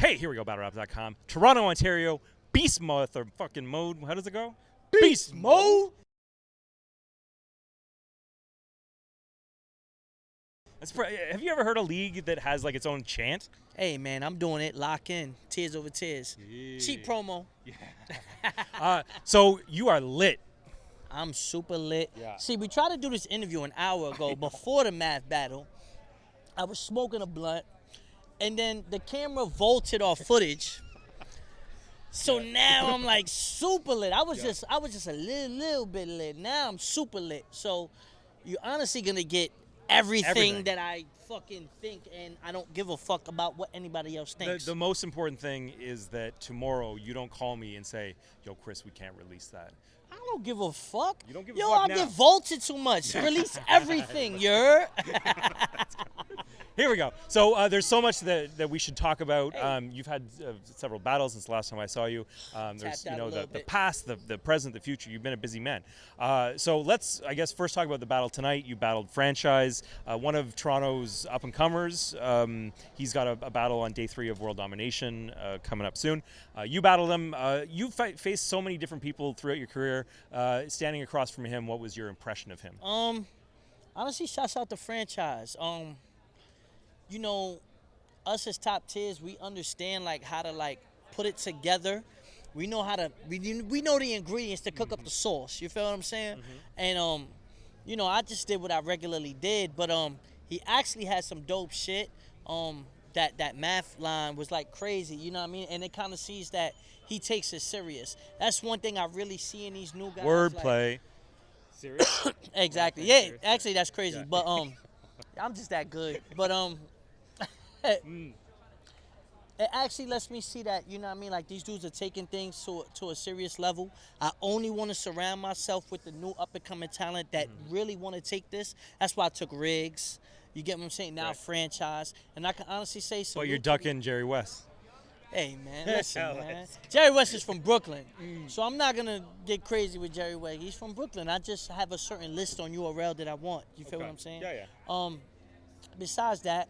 Hey, here we go, BattleRap.com. Toronto, Ontario, BeastMode or fucking mode. How does it go? BeastMode? Have you ever heard a league that has like its own chant? Hey, man, I'm doing it. Lock in. Tears over tears. Yeah. Cheap promo. Yeah. So you are lit. I'm super lit. Yeah. See, we tried to do this interview an hour ago before the math battle. I was smoking a blunt, and then the camera vaulted off footage. So now I'm like super lit. I was just a little bit lit. Now I'm super lit. So you're honestly gonna get everything that I fucking think, and I don't give a fuck about what anybody else thinks. The most important thing is that tomorrow you don't call me and say, "Yo, Chris, we can't release that." I don't give a fuck. You don't give a Yo, fuck I now. get vaulted too much. Release everything, you heard? Here we go. So there's so much that we should talk about. You've had several battles since the last time I saw you. There's the past, the present, the future. You've been a busy man. So let's, I guess, first talk about the battle tonight. You battled Franchise, one of Toronto's up and comers. He's got a battle on day 3 of World Domination coming up soon. You battled him. You faced so many different people throughout your career. Standing across from him, what was your impression of him? Honestly, shouts out to Franchise. You know, us as top tiers, we understand like how to like put it together. We know how to we know the ingredients to cook up the sauce. You feel what I'm saying? And you know, I just did what I regularly did, but he actually had some dope shit. That math line was like crazy, you know what I mean? And it kind of sees that he takes it serious. That's one thing I really see in these new guys. Wordplay. Like, Serious? Exactly. Okay, Yeah, serious. actually that's crazy. Yeah. But I'm just that good. But it actually lets me see that, you know what I mean, like these dudes are taking things to a serious level. I only want to surround myself with the new up-and-coming talent that really want to take this. That's why I took Riggs. You get what I'm saying? Now Franchise. And I can honestly say so. But you're ducking Jerry West. Hey, man, listen, man. Jerry West is from Brooklyn. So I'm not going to get crazy with Jerry West. He's from Brooklyn. I just have a certain list on URL that I want. You feel what I'm saying? Yeah. Besides that,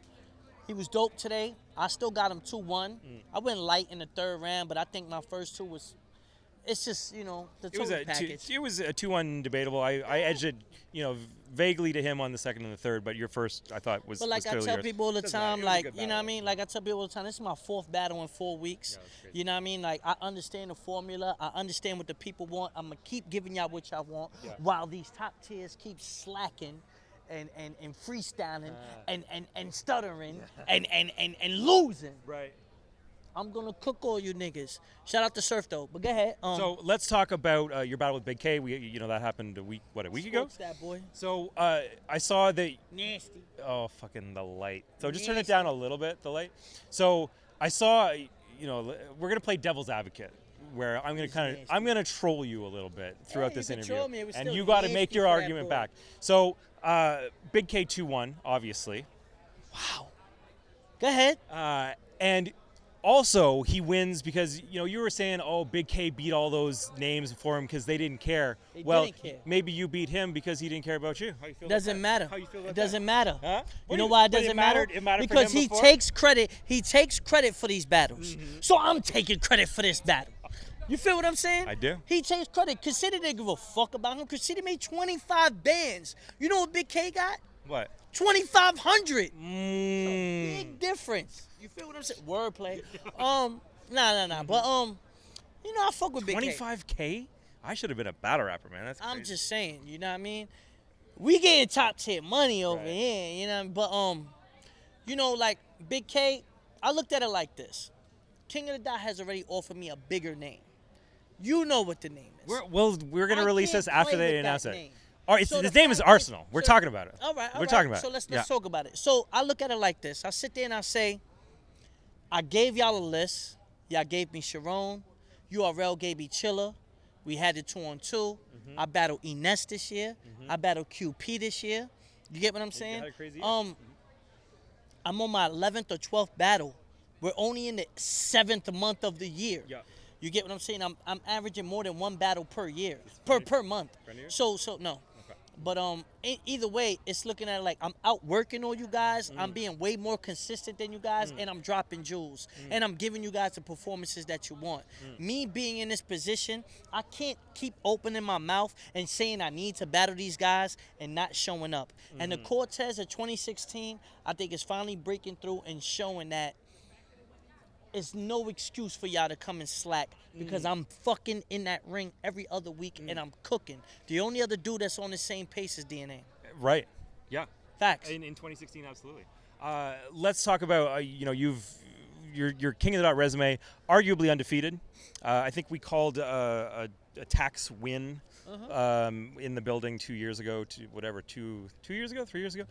he was dope today. I still got him 2-1. I went light in the 3rd round, but I think my first 2 was, it's just, you know, the total package. It was a 2-1 debatable. I edged it, you know, vaguely to him on the 2nd and the 3rd, but your first, I thought, was But like was I tell yours. people all the time, like, you know what I mean? Like I tell people all the time, this is my 4th battle in 4 weeks. You know what I mean? Like, I understand the formula. I understand what the people want. I'm going to keep giving y'all what y'all want while these top tiers keep slacking and freestyling and stuttering and losing. Right. I'm going to cook all you niggas. Shout out to Surf, though. But go ahead. So let's talk about your battle with Bigg K. That happened a week ago? That boy. So I saw that. Nasty. Oh, fucking the light. So just turn it down a little bit, the light. So I saw, we're gonna play devil's advocate, where I'm gonna troll you a little bit throughout this interview, troll me. It was and still you got to make your nasty for that argument boy. back. So Bigg K 2-1, obviously. Wow. Go ahead. And also, he wins because, you were saying, oh, Bigg K beat all those names for him because they didn't care. They well, didn't care. Maybe you beat him because he didn't care about you. How you feel Doesn't about matter. that? How you feel about It doesn't matter. Huh? You know why it doesn't matter? It mattered because for him he before? takes credit. He takes credit for these battles. So I'm taking credit for this battle. You feel what I'm saying? I do. He takes credit. Consider didn't give a fuck about him. Consider made 25 bands. You know what Bigg K got? What? 2,500. Big difference. You feel what I'm saying? Wordplay. Nah. But I fuck with Bigg K. 25K? I should have been a battle rapper, man. That's crazy. I'm just saying, you know what I mean? We getting top tier money over here, you know. But like Bigg K, I looked at it like this: King of the Dot has already offered me a bigger name. You know what the name is. We're gonna release this after they announce it. Name. All right, So his the name is fact Arsenal. We're so- talking about it. All right. We're talking about So it. let's talk about it. So I look at it like this: I sit there and I say, I gave y'all a list. Y'all gave me Sharon. URL gave me Chiller. We had the 2-on-2. I battled Ines this year. I battled QP this year. You get what I'm saying? had a crazy year. I'm on my 11th or 12th battle. We're only in the 7th month of the year. Yeah. You get what I'm saying? I'm averaging more than 1 battle per year, per month. Friend of yours? So no. Okay. But either way, it's looking at it like I'm outworking all you guys. I'm being way more consistent than you guys, and I'm dropping jewels. And I'm giving you guys the performances that you want. Me being in this position, I can't keep opening my mouth and saying I need to battle these guys and not showing up. And the Cortez of 2016, I think is finally breaking through and showing that it's no excuse for y'all to come and slack because I'm fucking in that ring every other week and I'm cooking. The only other dude that's on the same pace is DNA. Right. Yeah. Facts. In 2016, absolutely. Let's talk about your King of the Dot resume, arguably undefeated. I think we called a tax win in the building 2 years ago, 2 years ago, 3 years ago.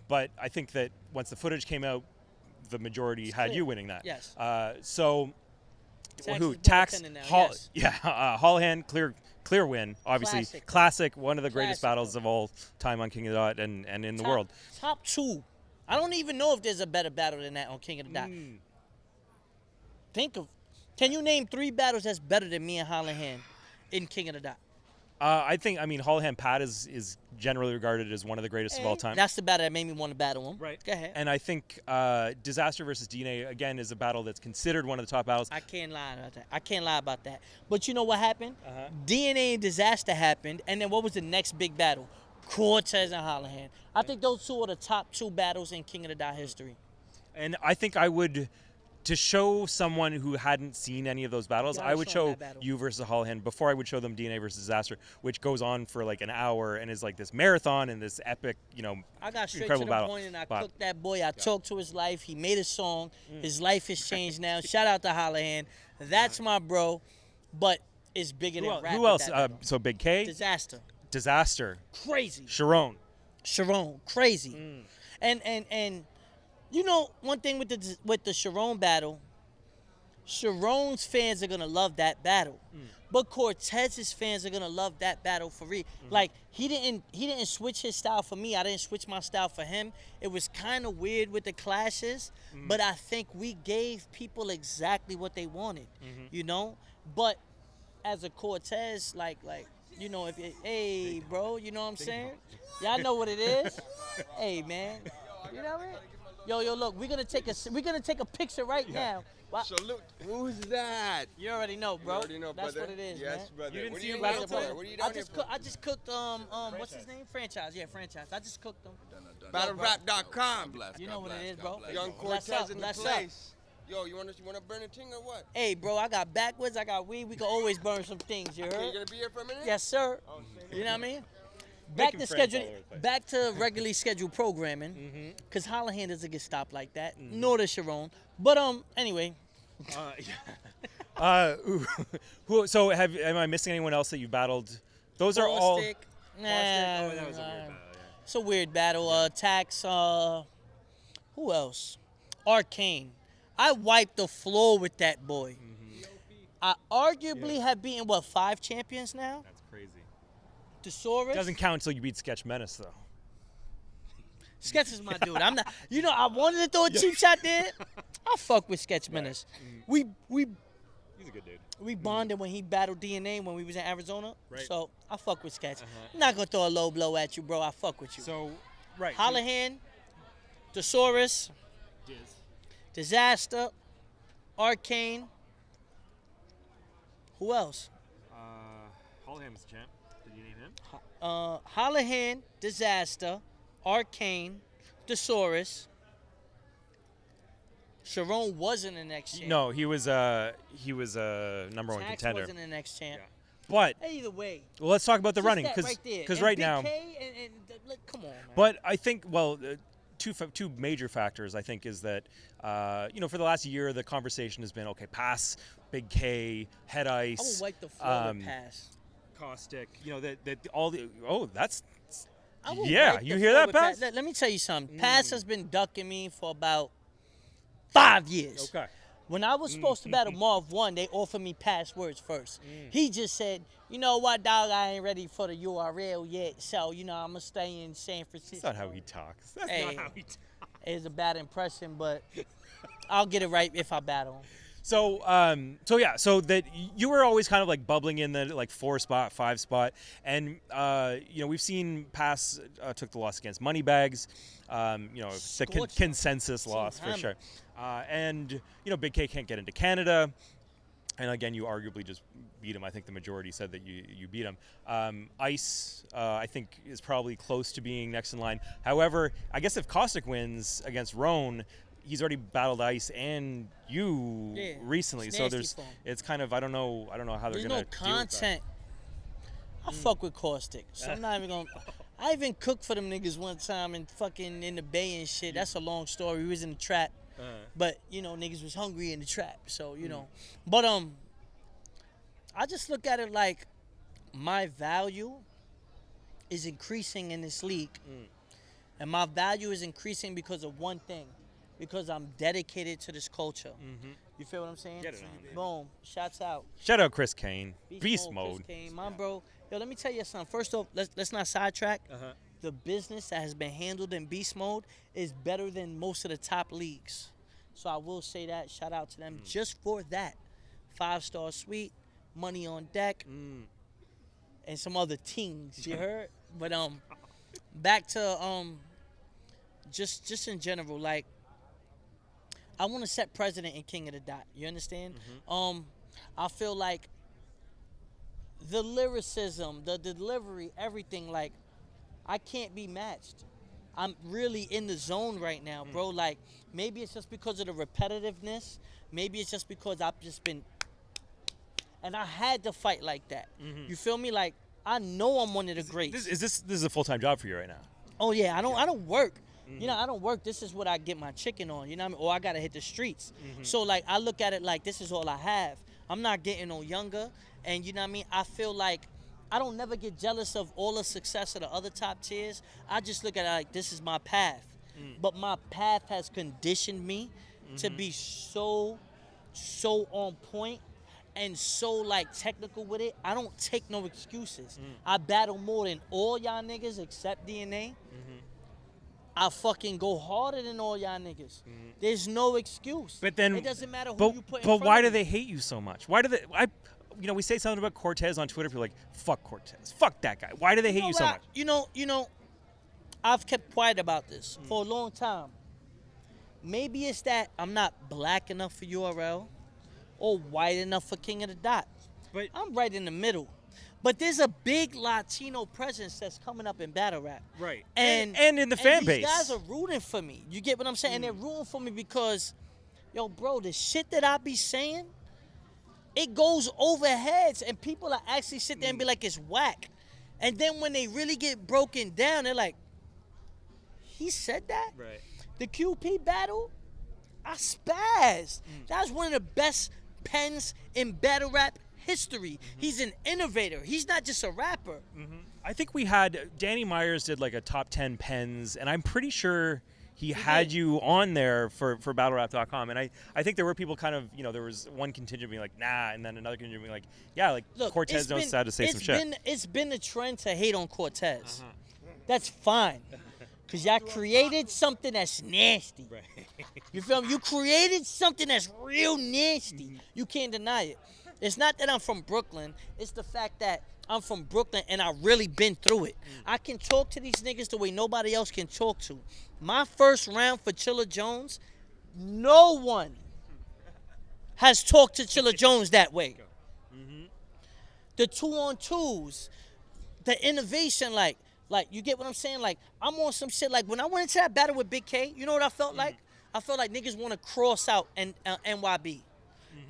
But I think that once the footage came out, the majority had you winning that. Yes. So, who? Tax, yes. Yeah, Holohan, clear win. Obviously, classic, one of the greatest battles of all time on King of the Dot and in the world. Top two. I don't even know if there's a better battle than that on King of the Dot. Can you name 3 battles that's better than me and Holohan in King of the Dot? I mean, Holohan Pat is generally regarded as one of the greatest of all time. That's the battle that made me want to battle him. Right. Go ahead. And I think Disaster versus DNA, again, is a battle that's considered one of the top battles. I can't lie about that. But you know what happened? DNA and Disaster happened, and then what was the next big battle? Cortez and Holohan. I think those two are the top 2 battles in King of the Dot history. And I think I would... To show someone who hadn't seen any of those battles, I would show you versus Holohan before I would show them DNA versus Disaster, which goes on for like an hour and is like this marathon and this epic, I got straight incredible to the battle. point and I cooked that boy. I talked to his life. He made a song. His life has changed now. Shout out to Holohan. That's my bro, but it's bigger than rap. Who else? So Bigg K? Disaster. Crazy. Sharon, crazy. And you know, one thing with the Sharon battle, Sharon's fans are gonna love that battle, but Cortez's fans are gonna love that battle for real. Like he didn't switch his style for me. I didn't switch my style for him. It was kind of weird with the clashes, but I think we gave people exactly what they wanted, you know. But as a Cortez, like if hey bro, you know what I'm saying? Y'all know what it is. Hey man, you know what I mean? Yo, look, we're gonna take a picture right now. Wow. Salute. Who's that? You already know, bro. You already know, That's brother. what it is, yes, man. brother. You didn't what see are him you battle down for? What are you down here for? I just cooked what's his name? Franchise. Yeah, franchise. I just cooked them. BattleRap.com. You know what it is, bro. Young Cortez in the place. Yo, you wanna burn a ting or what? Hey, bro, I got backwoods, I got weed. We can always burn some things. You heard? Okay, you gonna be here for a minute? Yes, sir. You know what I mean? Back to regularly scheduled programming, because Holohan doesn't get stopped like that, nor does Sharon. But anyway. So am I missing anyone else that you've battled? Those are all. Nah, that was a weird battle. Yeah. It's a weird battle. Tax. Who else? Arcane. I wiped the floor with that boy. I arguably have beaten 5 champions now. That's crazy. Thesaurus. Doesn't count until you beat Sketch Menace, though. Sketch is my dude. I'm not. You know, I wanted to throw a cheap shot there. I fuck with Sketch Menace. He's a good dude. We bonded when he battled DNA when we was in Arizona. Right. So I fuck with Sketch. I'm not gonna throw a low blow at you, bro. I fuck with you. So, right. Holohan, Thesaurus, Disaster, Arcane. Who else? Holohan was the champ. Did you name him? Holohan, Disaster, Arcane, Thesaurus. Sharon wasn't the next champ. No, he was a number 1 Tax contender. wasn't the next champ. Yeah. But Either way, well, let's talk about the running because right Bigg now. K look, come on, man. But I think two major factors I think is that for the last year the conversation has been pass Bigg K, Head Ice. I will wipe the floor with pass. Caustic. All the that's. I will Yeah, wipe you the hear floor that, with Pass? Let me tell you something. Pass has been ducking me for about 5 years. Okay. When I was supposed to battle Marv 1, they offered me passwords first. He just said, you know what, dog, I ain't ready for the URL yet, so, I'm going to stay in San Francisco. That's not how he talks. That's Hey, not how he talks. It's a bad impression, but I'll get it right if I battle him. So that you were always kind of like bubbling in the like 4 spot, 5 spot, and we've seen Pass took the loss against Moneybags, the consensus loss for sure, and Bigg K can't get into Canada. And again, you arguably just beat him. I think the majority said that you beat him. Ice, I think, is probably close to being next in line. However, I guess if Caustic wins against Roan, he's already battled Ice and you recently. So it's kind of I don't know how they're gonna. There's no content. I fuck with Caustic, so I'm not even gonna. I even cooked for them niggas one time and fucking in the Bay and shit. That's a long story. We was in the trap. But niggas was hungry in the trap, so But I just look at it like my value is increasing in this league, and my value is increasing because of one thing, because I'm dedicated to this culture. You feel what I'm saying? Get it on, Boom! Shouts out. Shout out Chris Kane, Beast Chris Mode. Kane, my bro. Yo, let me tell you something. First off, let's not sidetrack. The business that has been handled in Beast Mode is better than most of the top leagues. So I will say that. Shout out to them just for that. 5-star suite, money on deck, and some other things. You heard? But back to just in general, like I want to set President and King of the Dot. You understand? I feel like the lyricism, the delivery, everything, like I can't be matched. I'm really in the zone right now, bro. Like, maybe it's just because of the repetitiveness. Maybe it's just because I've just been... And I had to fight like that. You feel me? Like, I know I'm one of the greats. This is a full-time job for you right now? Oh, yeah. I don't work. I don't work. This is what I get my chicken on, you know what I mean? Or I got to hit the streets. So, like, I look at it like this is all I have. I'm not getting no younger. And, you know what I mean? I feel like I don't never get jealous of all the success of the other top tiers. I just look at it like this is my path. But my path has conditioned me to be so on point and so like technical with it. I don't take no excuses. I battle more than all y'all niggas except DNA. I fucking go harder than all y'all niggas. There's no excuse. But then it doesn't matter who you put in front But why of do me. they hate you so much? Why do they we say something about Cortez on Twitter, people are like, fuck Cortez. Fuck that guy. Why do they hate you so much? I've kept quiet about this for a long time. Maybe it's that I'm not black enough for URL or white enough for King of the Dot. But I'm right in the middle. But there's a big Latino presence that's coming up in battle rap. Right. And in the fan base. These guys are rooting for me. You get what I'm saying? And they're rooting for me because, yo, bro, the shit that I be saying, it goes over heads, and people are actually sit there and be like, it's whack. And then when they really get broken down, they're like, he said that? Right. The QP battle, I spazzed. That was one of the best pens in battle rap history. He's an innovator. He's not just a rapper. I think we had, Danny Myers did like a top 10 pens, and I'm pretty sure he had you on there for BattleRap.com, and I think there were people kind of, there was one contingent being like, nah, and then another contingent being like, yeah, like Look, Cortez knows how to say some shit. It's been a trend to hate on Cortez. That's fine. Because y'all created something that's nasty. Right. You feel me? You created something that's real nasty. You can't deny it. It's not that I'm from Brooklyn. It's the fact that I'm from Brooklyn and I really been through it. I can talk to these niggas the way nobody else can talk to. My first round for Chilla Jones, no one has talked to Chilla Jones that way. The 2-on-2s, the innovation, like you get what I'm saying? Like, I'm on some shit. Like, when I went into that battle with Bigg K, you know what I felt like? I felt like niggas want to cross out NYB.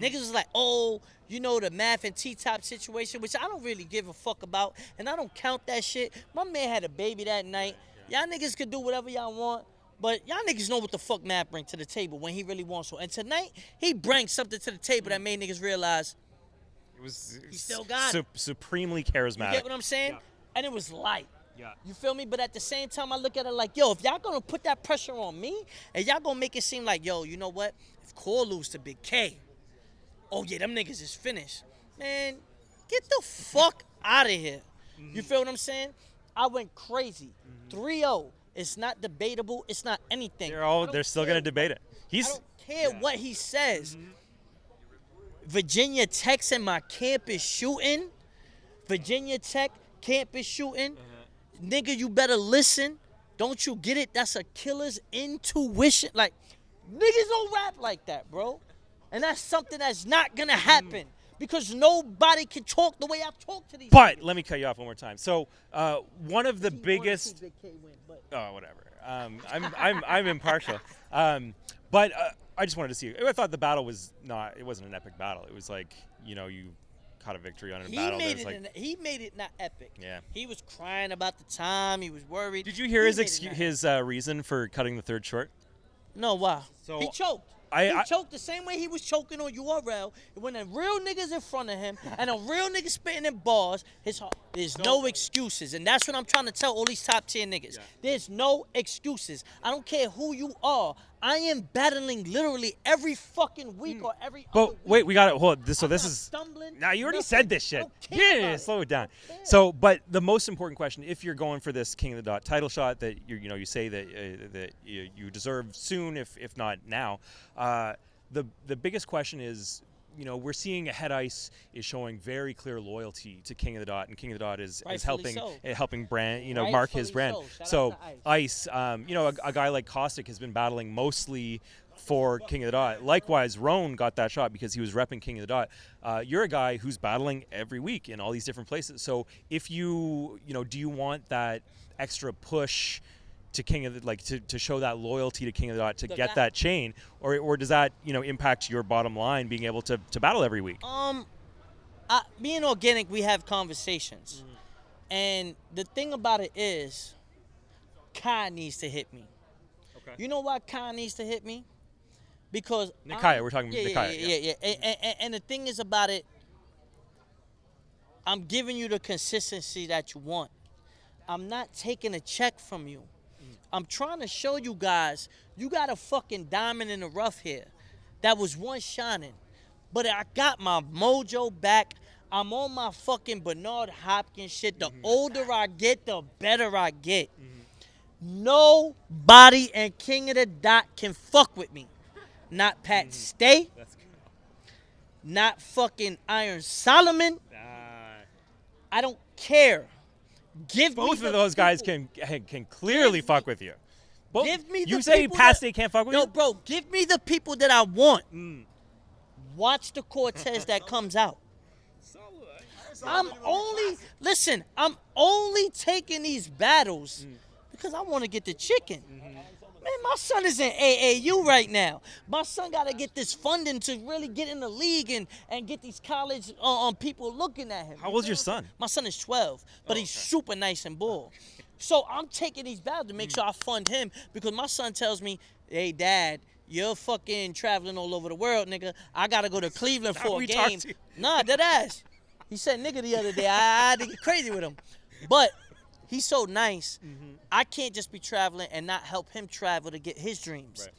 Niggas was like, oh, the Math and T-Top situation, which I don't really give a fuck about, and I don't count that shit. My man had a baby that night. Y'all niggas could do whatever y'all want, but y'all niggas know what the fuck Math bring to the table when he really wants to. And tonight, he brings something to the table that made niggas realize he still got it. Supremely charismatic. You get what I'm saying? Yeah. And it was light. Yeah. You feel me? But at the same time, I look at it like, yo, if y'all gonna put that pressure on me, and y'all gonna make it seem like, yo, you know what? If Core lose to Bigg K, oh yeah, them niggas is finished. Man, get the fuck out of here. You feel what I'm saying? I went crazy. 3-0. It's not debatable. It's not anything. They're still gonna debate it. I don't care what he says. Virginia Tech's in my campus shooting. Virginia Tech campus shooting. Nigga, you better listen. Don't you get it? That's a killer's intuition. Like, niggas don't rap like that, bro. And that's something that's not gonna happen because nobody can talk the way I talk to these. But niggas. let me cut you off one more time. So one of the biggest. Bigg K win, but Oh, whatever. I'm impartial. But I just wanted to see. I thought the battle was not. It wasn't an epic battle. It was like, you know, you caught a victory on a battle. He made it not epic. Yeah. He was crying about the time. He was worried. Did you hear He his made it not his reason for cutting the third short? No, why? So He choked. He choked the same way he was choking on URL. When a real nigga's in front of him and a real nigga spitting in bars, there's no excuses. And that's what I'm trying to tell all these top tier niggas. Yeah. There's no excuses. I don't care who you are. I am battling literally every fucking week or every other week. Wait, we got to hold this. So this is stumbling. Now you already said this shit. Yeah, slow it down. So, but the most important question, if you're going for this King of the Dot title shot that you say that you deserve soon, if not now, the biggest question is, you know, we're seeing Head Ice is showing very clear loyalty to King of the Dot, and King of the Dot is helping brand, you know, mark his brand. So Ice, you know, a guy like Caustic has been battling mostly for King of the Dot. Likewise, Roan got that shot because he was repping King of the Dot. You're a guy who's battling every week in all these different places. So if you know, do you want that extra push to King of the, like to show that loyalty to King of the Dot to get that chain, or does that, you know, impact your bottom line being able to battle every week? Being organic, we have conversations, and the thing about it is, Kai needs to hit me. Okay. You know why Kai needs to hit me? Because Nikaya, we're talking Nikaya. Yeah. And the thing is about it, I'm giving you the consistency that you want. I'm not taking a check from you. I'm trying to show you guys, you got a fucking diamond in the rough here that was once shining. But I got my mojo back. I'm on my fucking Bernard Hopkins shit. The older I get, the better I get. Nobody and King of the Dot can fuck with me. Not Pat Stay. Not fucking Iron Solomon. I don't care. Both of those guys can clearly fuck with you. Give me the you say people Pat Stay can't fuck with you? No, bro, give me the people that I want. Watch the Cortez that comes out. I'm only taking these battles because I want to get the chicken. Man, my son is in AAU right now. My son got to get this funding to really get in the league and get these college people looking at him. How old's your son? My son is 12, but he's super nice and bull. So I'm taking these battles to make sure I fund him because my son tells me, hey, Dad, you're fucking traveling all over the world, nigga. I got to go to Cleveland for a game. Nah, dead ass. He said nigga the other day. I had to get crazy with him. But he's so nice. I can't just be traveling and not help him travel to get his dreams. Right.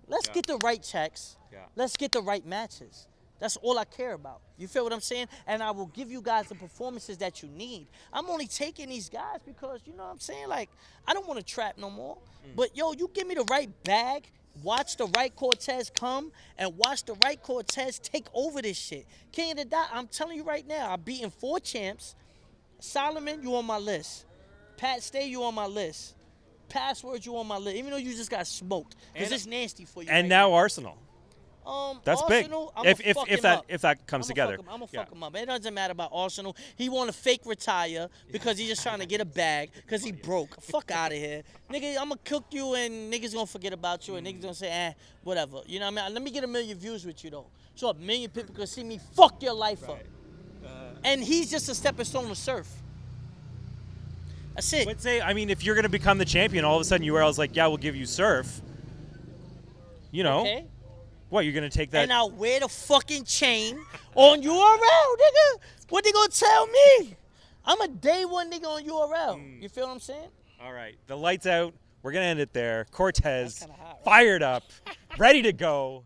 Let's get the right checks. Yeah. Let's get the right matches. That's all I care about. You feel what I'm saying? And I will give you guys the performances that you need. I'm only taking these guys because, you know what I'm saying? Like, I don't want to trap no more. But, yo, you give me the right bag, watch the right Cortez come, and watch the right Cortez take over this shit. King of the Dot, I'm telling you right now, I've beaten 4 champs. Solomon, you on my list. Pat Stay, you on my list. Password, you on my list. Even though you just got smoked, because it's nasty for you. And now Arsenal. That's Arsenal, big. If that comes together. I'm gonna fuck him up. It doesn't matter about Arsenal. He want to fake retire because he's just trying to get a bag because he broke. Fuck out of here, nigga. I'm gonna cook you and niggas gonna forget about you and niggas gonna say, whatever. You know what I mean? Let me get 1 million views with you though, so 1 million people can see me fuck your life up. And he's just a stepping stone to surf. That's it. But say, I mean, if you're gonna become the champion, all of a sudden URL's like, yeah, we'll give you surf. You know. Okay. What, you're going to take that? And I'll wear the fucking chain on URL, nigga. What they going to tell me? I'm a day one nigga on URL. You feel what I'm saying? All right. The light's out. We're going to end it there. Cortez, fired up, ready to go.